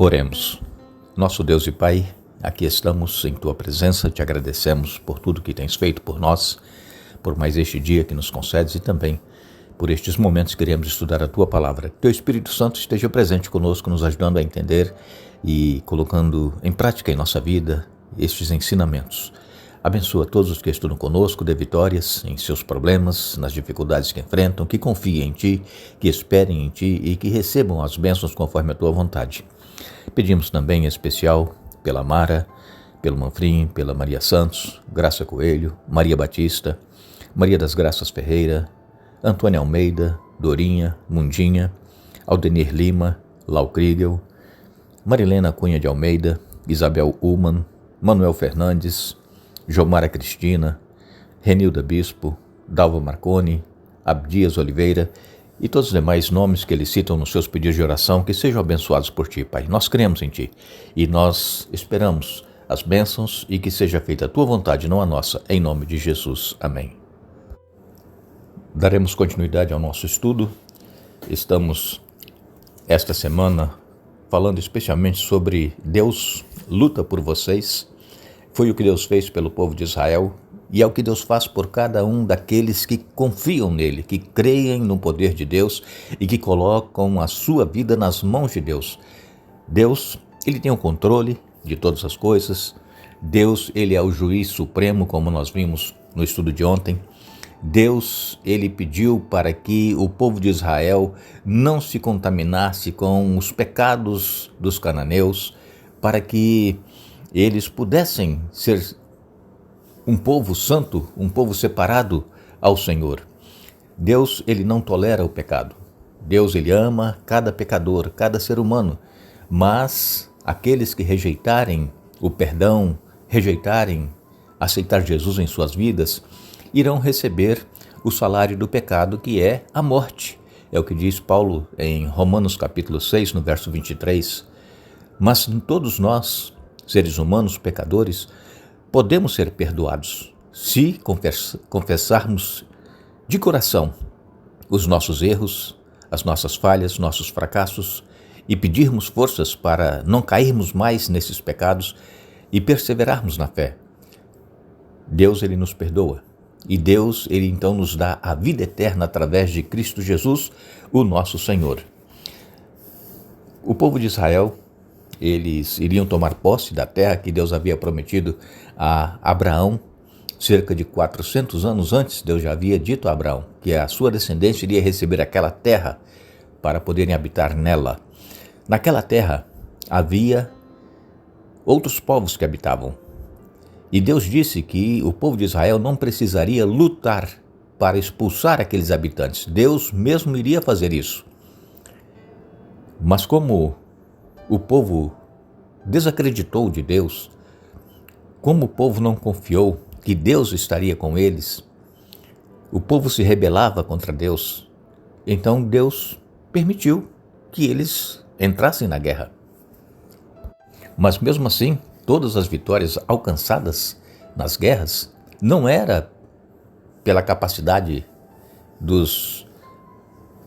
Oremos. Nosso Deus e Pai, aqui estamos em Tua presença, te agradecemos por tudo que tens feito por nós, por mais este dia que nos concedes e também por estes momentos que queremos estudar a Tua Palavra. Que Teu Espírito Santo esteja presente conosco, nos ajudando a entender e colocando em prática em nossa vida estes ensinamentos. Abençoa todos os que estudam conosco, dê vitórias em seus problemas, nas dificuldades que enfrentam, que confiem em Ti, que esperem em Ti e que recebam as bênçãos conforme a Tua vontade. Pedimos também em especial pela Mara, pelo Manfrim, pela Maria Santos, Graça Coelho, Maria Batista, Maria das Graças Ferreira, Antônia Almeida, Dorinha, Mundinha, Aldenir Lima, Lau Kriegel, Marilena Cunha de Almeida, Isabel Ullmann, Manuel Fernandes, Jomara Cristina, Renilda Bispo, Dalva Marconi, Abdias Oliveira e todos os demais nomes que eles citam nos seus pedidos de oração, que sejam abençoados por Ti, Pai. Nós cremos em Ti e nós esperamos as bênçãos e que seja feita a Tua vontade, não a nossa, em nome de Jesus. Amém. Daremos continuidade ao nosso estudo. Estamos, esta semana, falando especialmente sobre Deus luta por vocês. Foi o que Deus fez pelo povo de Israel e é o que Deus faz por cada um daqueles que confiam nele, que creem no poder de Deus e que colocam a sua vida nas mãos de Deus. Deus, ele tem o controle de todas as coisas. Deus, ele é o juiz supremo, como nós vimos no estudo de ontem. Deus, ele pediu para que o povo de Israel não se contaminasse com os pecados dos cananeus, para que eles pudessem ser um povo santo, um povo separado ao Senhor. Deus, ele não tolera o pecado. Deus, ele ama cada pecador, cada ser humano, mas aqueles que rejeitarem o perdão, rejeitarem aceitar Jesus em suas vidas, irão receber o salário do pecado, que é a morte. É o que diz Paulo em Romanos capítulo 6, no verso 23. Mas todos nós, seres humanos, pecadores, podemos ser perdoados se confessarmos de coração os nossos erros, as nossas falhas, nossos fracassos e pedirmos forças para não cairmos mais nesses pecados e perseverarmos na fé. Deus, ele nos perdoa e Deus, ele então nos dá a vida eterna através de Cristo Jesus, o nosso Senhor. O povo de Israel, eles iriam tomar posse da terra que Deus havia prometido a Abraão. Cerca de 400 anos antes, Deus já havia dito a Abraão que a sua descendência iria receber aquela terra para poderem habitar nela. Naquela terra havia outros povos que habitavam. E Deus disse que o povo de Israel não precisaria lutar para expulsar aqueles habitantes. Deus mesmo iria fazer isso. Mas como o povo desacreditou de Deus, como o povo não confiou que Deus estaria com eles, o povo se rebelava contra Deus, então Deus permitiu que eles entrassem na guerra. Mas mesmo assim, todas as vitórias alcançadas nas guerras não era pela capacidade dos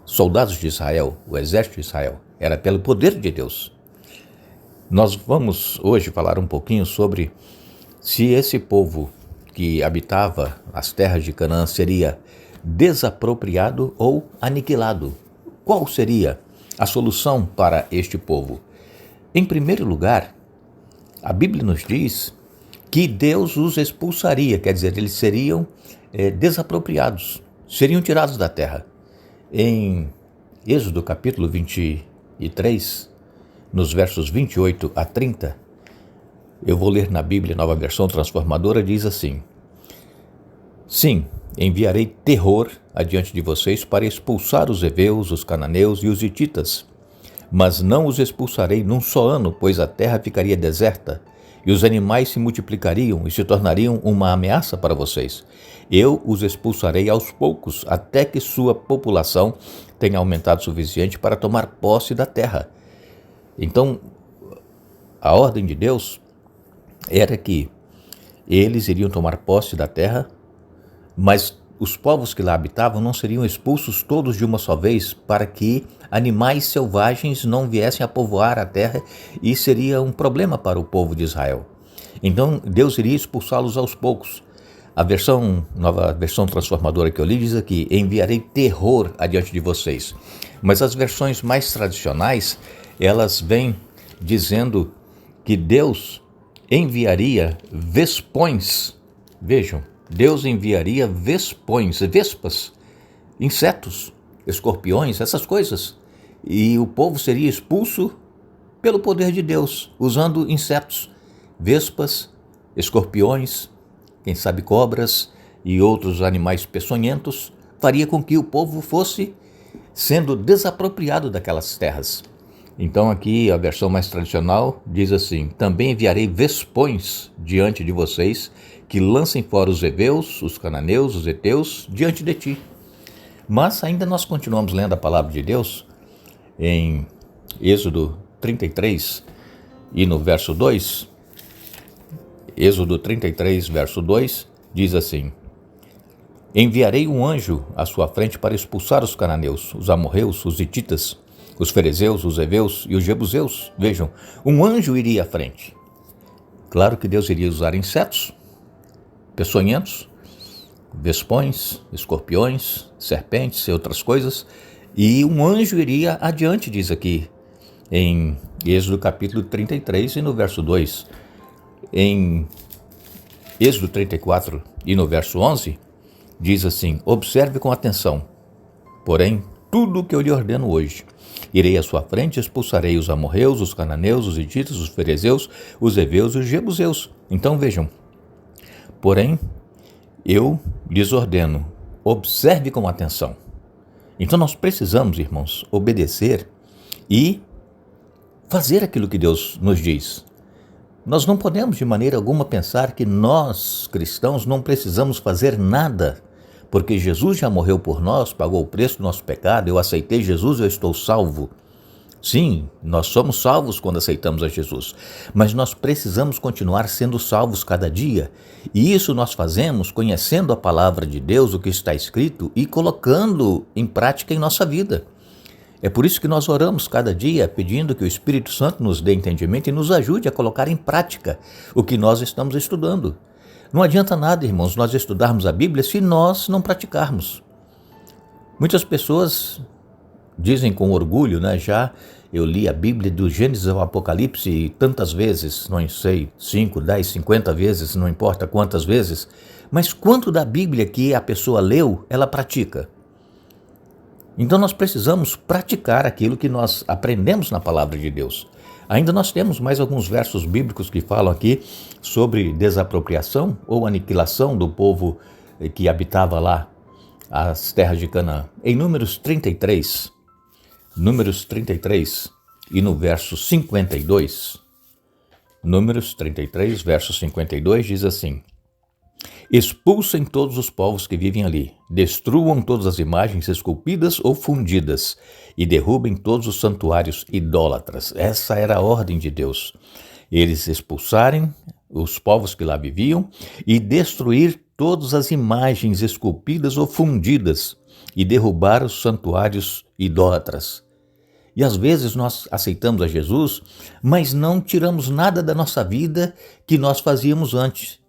soldados de Israel, o exército de Israel, era pelo poder de Deus. Nós vamos hoje falar um pouquinho sobre se esse povo que habitava as terras de Canaã seria desapropriado ou aniquilado. Qual seria a solução para este povo? Em primeiro lugar, a Bíblia nos diz que Deus os expulsaria, quer dizer, eles seriam desapropriados, seriam tirados da terra. Em Êxodo capítulo 23, nos versos 28 a 30, eu vou ler na Bíblia, Nova Versão Transformadora, diz assim: Sim, enviarei terror adiante de vocês para expulsar os heveus, os cananeus e os hititas, mas não os expulsarei num só ano, pois a terra ficaria deserta e os animais se multiplicariam e se tornariam uma ameaça para vocês. Eu os expulsarei aos poucos, até que sua população tenha aumentado o suficiente para tomar posse da terra. Então, a ordem de Deus era que eles iriam tomar posse da terra, mas os povos que lá habitavam não seriam expulsos todos de uma só vez para que animais selvagens não viessem a povoar a terra e seria um problema para o povo de Israel. Então Deus iria expulsá-los aos poucos. A nova versão transformadora que eu li diz aqui: enviarei terror adiante de vocês. Mas as versões mais tradicionais, elas vêm dizendo que Deus enviaria vespões. Vejam, Deus enviaria vespas, insetos, escorpiões, essas coisas. E o povo seria expulso pelo poder de Deus, usando insetos, vespas, escorpiões, quem sabe cobras e outros animais peçonhentos, faria com que o povo fosse sendo desapropriado daquelas terras. Então aqui a versão mais tradicional diz assim: também enviarei vespões diante de vocês, que lancem fora os heveus, os cananeus, os heteus, diante de ti. Mas ainda nós continuamos lendo a palavra de Deus em Êxodo 33 e no verso 2, Êxodo 33, verso 2, diz assim: enviarei um anjo à sua frente para expulsar os cananeus, os amorreus, os hititas, os ferezeus, os heveus e os jebuseus. Vejam, um anjo iria à frente. Claro que Deus iria usar insetos peçonhentos, vespões, escorpiões, serpentes e outras coisas, e um anjo iria adiante, diz aqui em Êxodo capítulo 33 e no verso 2. Em Êxodo 34 e no verso 11, diz assim: observe com atenção, porém, tudo o que eu lhe ordeno hoje. Irei à sua frente e expulsarei os amorreus, os cananeus, os hititas, os ferezeus, os heveus e os jebuseus. Então vejam, porém, eu lhes ordeno, observe com atenção. Então nós precisamos, irmãos, obedecer e fazer aquilo que Deus nos diz. Nós não podemos de maneira alguma pensar que nós, cristãos, não precisamos fazer nada, porque Jesus já morreu por nós, pagou o preço do nosso pecado, eu aceitei Jesus, eu estou salvo. Sim, nós somos salvos quando aceitamos a Jesus, mas nós precisamos continuar sendo salvos cada dia, e isso nós fazemos conhecendo a palavra de Deus, o que está escrito, e colocando em prática em nossa vida. É por isso que nós oramos cada dia pedindo que o Espírito Santo nos dê entendimento e nos ajude a colocar em prática o que nós estamos estudando. Não adianta nada, irmãos, nós estudarmos a Bíblia se nós não praticarmos. Muitas pessoas dizem com orgulho, já eu li a Bíblia do Gênesis ao Apocalipse tantas vezes, não sei, 5, 10, 50 vezes, não importa quantas vezes, mas quanto da Bíblia que a pessoa leu, ela pratica? Então nós precisamos praticar aquilo que nós aprendemos na palavra de Deus. Ainda nós temos mais alguns versos bíblicos que falam aqui sobre desapropriação ou aniquilação do povo que habitava lá as terras de Canaã. Em Números 33 e no verso 52, Números 33, verso 52 diz assim: expulsem todos os povos que vivem ali, destruam todas as imagens esculpidas ou fundidas e derrubem todos os santuários idólatras. Essa era a ordem de Deus. Eles expulsarem os povos que lá viviam e destruir todas as imagens esculpidas ou fundidas e derrubar os santuários idólatras. E às vezes nós aceitamos a Jesus, mas não tiramos nada da nossa vida que nós fazíamos antes.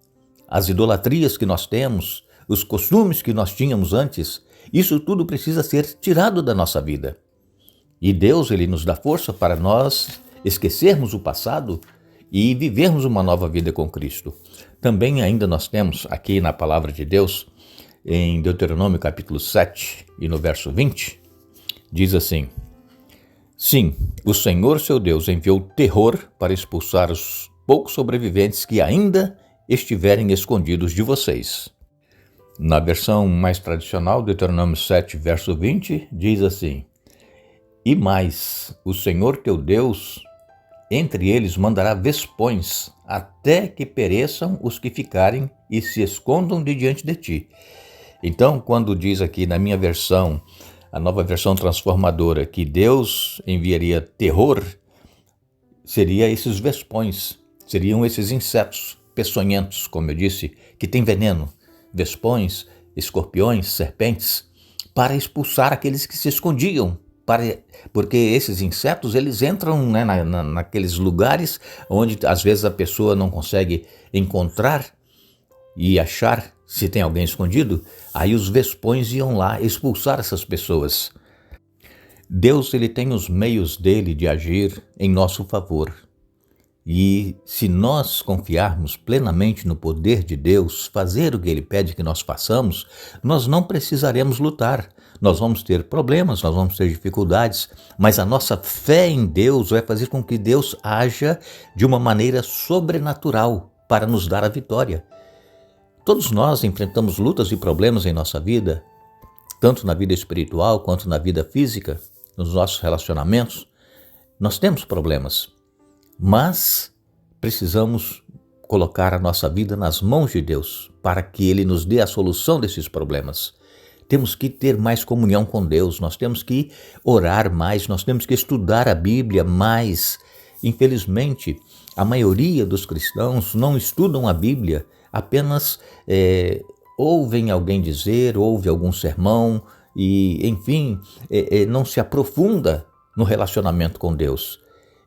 As idolatrias que nós temos, os costumes que nós tínhamos antes, isso tudo precisa ser tirado da nossa vida. E Deus, Ele nos dá força para nós esquecermos o passado e vivermos uma nova vida com Cristo. Também ainda nós temos aqui na palavra de Deus, em Deuteronômio capítulo 7 e no verso 20, diz assim: sim, o Senhor seu Deus enviou terror para expulsar os poucos sobreviventes que ainda estiverem escondidos de vocês. Na versão mais tradicional, Deuteronômio 7, verso 20, diz assim: e mais, o Senhor teu Deus, entre eles mandará vespões, até que pereçam os que ficarem e se escondam de diante de ti. Então, quando diz aqui na minha versão, a nova versão transformadora, que Deus enviaria terror, seria esses vespões, seriam esses insetos peçonhentos, como eu disse, que têm veneno, vespões escorpiões, serpentes, para expulsar aqueles que se escondiam, porque esses insetos eles entram, né, naqueles lugares onde às vezes a pessoa não consegue encontrar e achar se tem alguém escondido. Aí os vespões iam lá expulsar essas pessoas. Deus ele tem os meios dele de agir em nosso favor. E se nós confiarmos plenamente no poder de Deus, fazer o que Ele pede que nós façamos, nós não precisaremos lutar. Nós vamos ter problemas, nós vamos ter dificuldades, mas a nossa fé em Deus vai fazer com que Deus haja de uma maneira sobrenatural para nos dar a vitória. Todos nós enfrentamos lutas e problemas em nossa vida, tanto na vida espiritual quanto na vida física, nos nossos relacionamentos. Nós temos problemas. Mas precisamos colocar a nossa vida nas mãos de Deus para que Ele nos dê a solução desses problemas. Temos que ter mais comunhão com Deus, nós temos que orar mais, nós temos que estudar a Bíblia mais. Infelizmente, a maioria dos cristãos não estudam a Bíblia, apenas ouvem alguém dizer, ouve algum sermão e, enfim, não se aprofunda no relacionamento com Deus.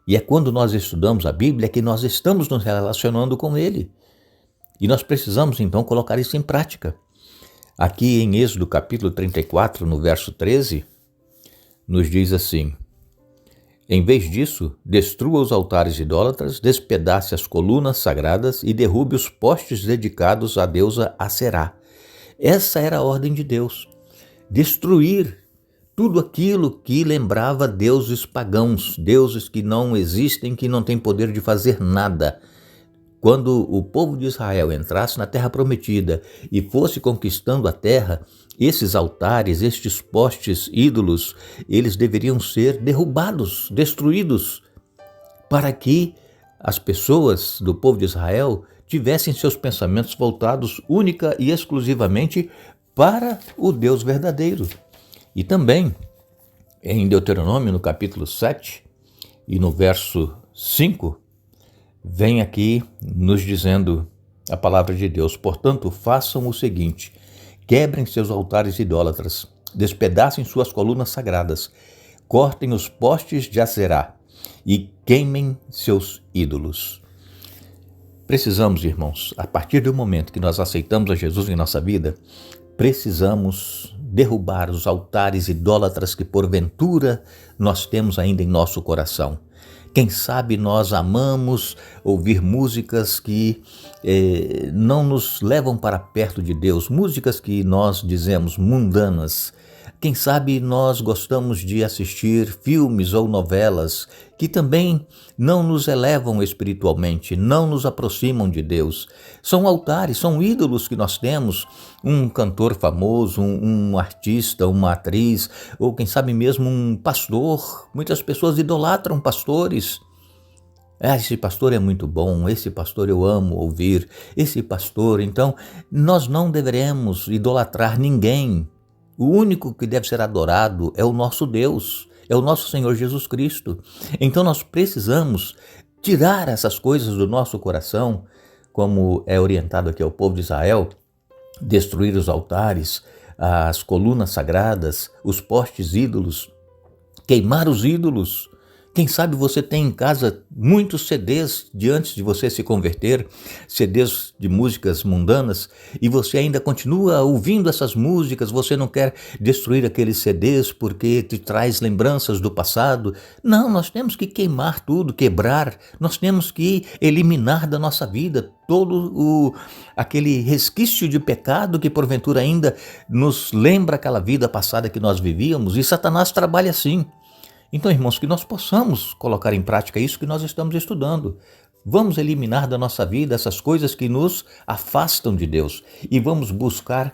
E é quando nós estudamos a Bíblia que nós estamos nos relacionando com Ele. E nós precisamos, então, colocar isso em prática. Aqui em Êxodo capítulo 34, no verso 13, nos diz assim: em vez disso, destrua os altares idólatras, despedace as colunas sagradas e derrube os postes dedicados à deusa Aserá. Essa era a ordem de Deus. Destruir tudo aquilo que lembrava deuses pagãos, deuses que não existem, que não têm poder de fazer nada. Quando o povo de Israel entrasse na terra prometida e fosse conquistando a terra, esses altares, estes postes ídolos, eles deveriam ser derrubados, destruídos, para que as pessoas do povo de Israel tivessem seus pensamentos voltados única e exclusivamente para o Deus verdadeiro. E também, em Deuteronômio, no capítulo 7 e no verso 5, vem aqui nos dizendo a palavra de Deus: portanto, façam o seguinte: quebrem seus altares idólatras, despedacem suas colunas sagradas, cortem os postes de Aserá e queimem seus ídolos. Precisamos, irmãos, a partir do momento que nós aceitamos a Jesus em nossa vida, precisamos derrubar os altares idólatras que porventura nós temos ainda em nosso coração. Quem sabe nós amamos ouvir músicas que não nos levam para perto de Deus, músicas que nós dizemos mundanas. Quem sabe nós gostamos de assistir filmes ou novelas que também não nos elevam espiritualmente, não nos aproximam de Deus. São altares, são ídolos que nós temos, um cantor famoso, um artista, uma atriz, ou quem sabe mesmo um pastor. Muitas pessoas idolatram pastores. Esse pastor é muito bom, esse pastor eu amo ouvir, esse pastor. Então, nós não deveremos idolatrar ninguém. O único que deve ser adorado é o nosso Deus, é o nosso Senhor Jesus Cristo. Então nós precisamos tirar essas coisas do nosso coração, como é orientado aqui ao povo de Israel, destruir os altares, as colunas sagradas, os postes ídolos, queimar os ídolos. Quem sabe você tem em casa muitos CDs de antes de você se converter, CDs de músicas mundanas, e você ainda continua ouvindo essas músicas, você não quer destruir aqueles CDs porque te traz lembranças do passado. Não, nós temos que queimar tudo, quebrar, nós temos que eliminar da nossa vida todo aquele resquício de pecado que porventura ainda nos lembra aquela vida passada que nós vivíamos, e Satanás trabalha assim. Então, irmãos, que nós possamos colocar em prática isso que nós estamos estudando. Vamos eliminar da nossa vida essas coisas que nos afastam de Deus e vamos buscar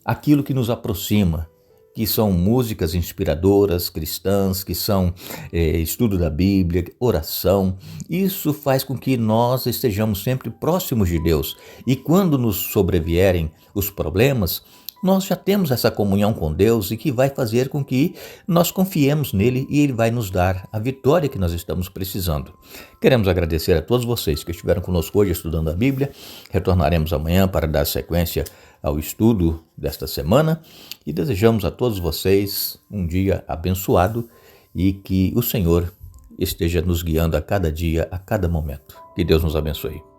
aquilo que nos aproxima, que são músicas inspiradoras, cristãs, que são estudo da Bíblia, oração. Isso faz com que nós estejamos sempre próximos de Deus. E quando nos sobrevierem os problemas, nós já temos essa comunhão com Deus e que vai fazer com que nós confiemos nele e ele vai nos dar a vitória que nós estamos precisando. Queremos agradecer a todos vocês que estiveram conosco hoje estudando a Bíblia. Retornaremos amanhã para dar sequência ao estudo desta semana e desejamos a todos vocês um dia abençoado e que o Senhor esteja nos guiando a cada dia, a cada momento. Que Deus nos abençoe.